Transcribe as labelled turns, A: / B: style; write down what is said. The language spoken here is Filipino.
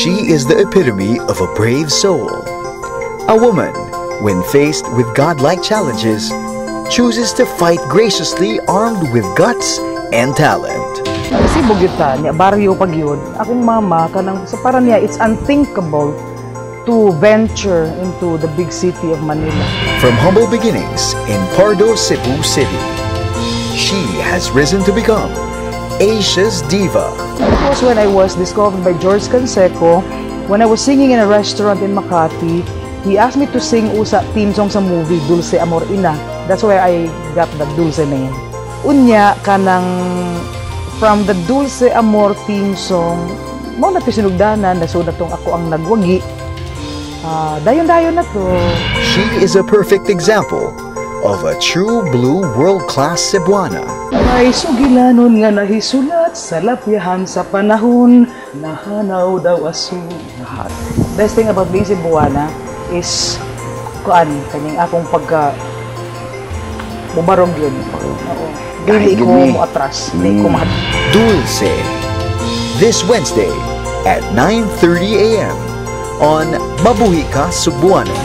A: She is the epitome of a brave soul. A woman, when faced with godlike challenges, chooses to fight graciously armed with guts and talent.
B: Kasi bugita niya, baryo pag yun, akong mama, kanang, sa para niya, it's unthinkable to venture into the big city of Manila.
A: From humble beginnings in Pardo, Cebu City, she has risen to become Asia's diva.
B: It was when I was discovered by George Canseco, when I was singing in a restaurant in Makati. He asked me to sing usa theme song sa movie Dulce Amor Ina. That's why I got the Dulce name. Unya kanang from the Dulce Amor theme song, mo na pisinugdanan, nasunod tong ako ang nagwagi. Dayon-dayon na to.
A: She is a perfect example of a true blue world-class Cebuana.
B: May sugilanon nga nahisulat sa lapyahan sa panahon, nahanaw daw asuhat. Best thing about being Cebuana is kanyang akong pagka bumarog yun. Dili ko mo atras, dili ko mahal.
A: Dulce, this Wednesday at 9:30 a.m. on Mabuhi Ka Cebuana.